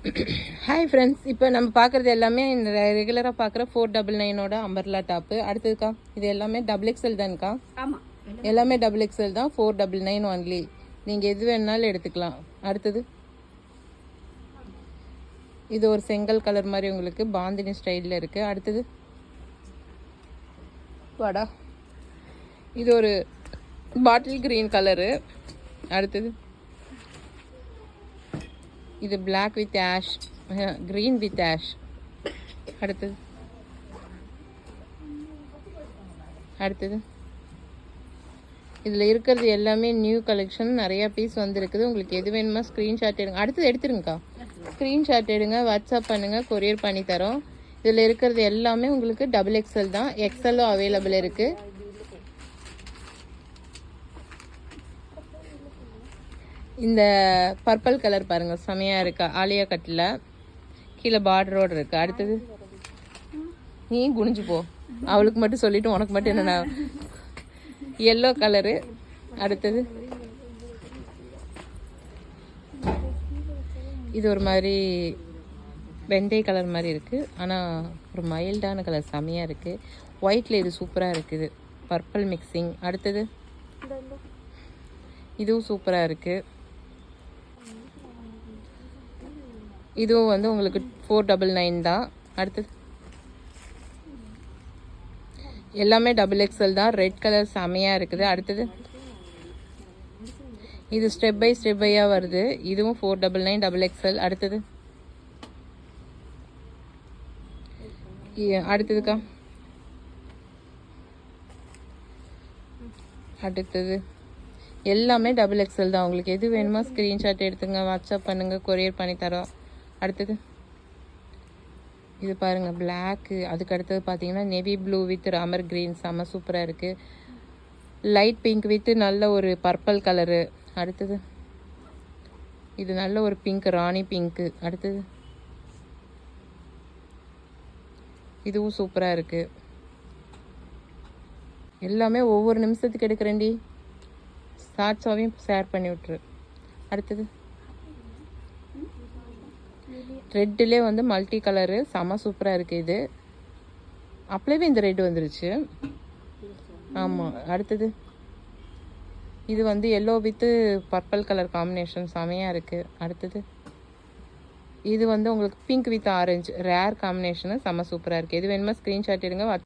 Hi friends, இப்போ நம்ம பார்க்குறது எல்லாமே இந்த ரெகுலராக பார்க்குற 499 அம்பர்லா டாப்பு. அடுத்ததுக்கா இது எல்லாமே டபுள் எக்ஸல் தான்க்கா? ஆமாம், எல்லாமே டபுள் எக்ஸல் தான். 499 ஒன்லி. நீங்கள் எது வேணாலும் எடுத்துக்கலாம். அடுத்தது இது ஒரு செங்கல் கலர் மாதிரி உங்களுக்கு பாந்தினி ஸ்டைலில் இருக்குது. அடுத்தது வாடா, இது ஒரு பாட்டில் க்ரீன் கலரு. அடுத்தது இது black with ash, green with ash. அடுத்தது இதில் இருக்கிறது எல்லாமே நியூ கலெக்ஷன், நிறையா பீஸ் வந்துருக்குது. உங்களுக்கு எது வேணுமா ஸ்க்ரீன்ஷாட் எடுங்க. அடுத்தது எடுத்துருங்கக்கா, ஸ்க்ரீன்ஷாட் எடுங்க, வாட்ஸ்அப் பண்ணுங்கள், கொரியர் பண்ணி தரோம். இதில் இருக்கிறது எல்லாமே உங்களுக்கு டபுள் எக்ஸல் தான். எக்ஸலும் அவைலபிள் இருக்குது. இந்த பர்பிள் கலர் பாருங்கள், செமையாக இருக்கா, ஆலியா கட்டில் கீழே பார்டரோடு இருக்குது. அடுத்தது நீ குனிஞ்சு போ, அவளுக்கு மட்டும் சொல்லிவிட்டு உனக்கு மட்டும் என்னென்ன எல்லோ கலரு. அடுத்தது இது ஒரு மாதிரி வெந்தய கலர் மாதிரி இருக்குது, ஆனால் ஒரு மைல்டான கலர், செமையாக இருக்குது. ஒயிட்டில் இது சூப்பராக இருக்குது, பர்பிள் மிக்சிங். அடுத்தது இதுவும் சூப்பராக இருக்குது. இதுவும் வந்து உங்களுக்கு 499 தான். அடுத்தது எல்லாமே டபுள் எக்ஸல் தான். ரெட் கலர் செமையாக இருக்குது. அடுத்தது இது ஸ்டெப் பையாக வருது. இதுவும் 499 டபுள் எக்ஸல். அடுத்ததுக்கா அடுத்தது எல்லாமே டபுள் எக்ஸல் தான். உங்களுக்கு எது வேணுமோ ஸ்க்ரீன்ஷாட் எடுத்துங்க, வாட்ஸ்அப் பண்ணுங்கள், கொரியர் பண்ணி தரோம். அடுத்தது இது பாருங்கள், பிளாக்கு. அதுக்கு அடுத்தது பார்த்தீங்கன்னா navy blue with Ramar green, செம்ம சூப்பராக இருக்குது. லைட் பிங்க் வித் நல்ல ஒரு பர்பிள் கலரு. அடுத்தது இது நல்ல ஒரு பிங்க், ராணி பிங்க்கு. அடுத்தது இதுவும் சூப்பராக இருக்குது. எல்லாமே ஒவ்வொரு நிமிஷத்துக்கு எடுக்கிறேன்டி, ஷார்ட்ஸாவையும் ஷேர் பண்ணி விட்ரு. அடுத்தது ரெட்டிலே வந்து மல்டி கலரு, செம சூப்பராக இருக்குது. இது அப்படியே இந்த ரெட் வந்துருச்சு. ஆமாம். அடுத்தது இது வந்து yellow with purple colour combination, செமையாக இருக்குது. அடுத்தது இது வந்து உங்களுக்கு pink with orange, rare combination, செம சூப்பராக இருக்குது. எது வேணுமோ ஸ்க்ரீன்ஷாட் எடுங்க.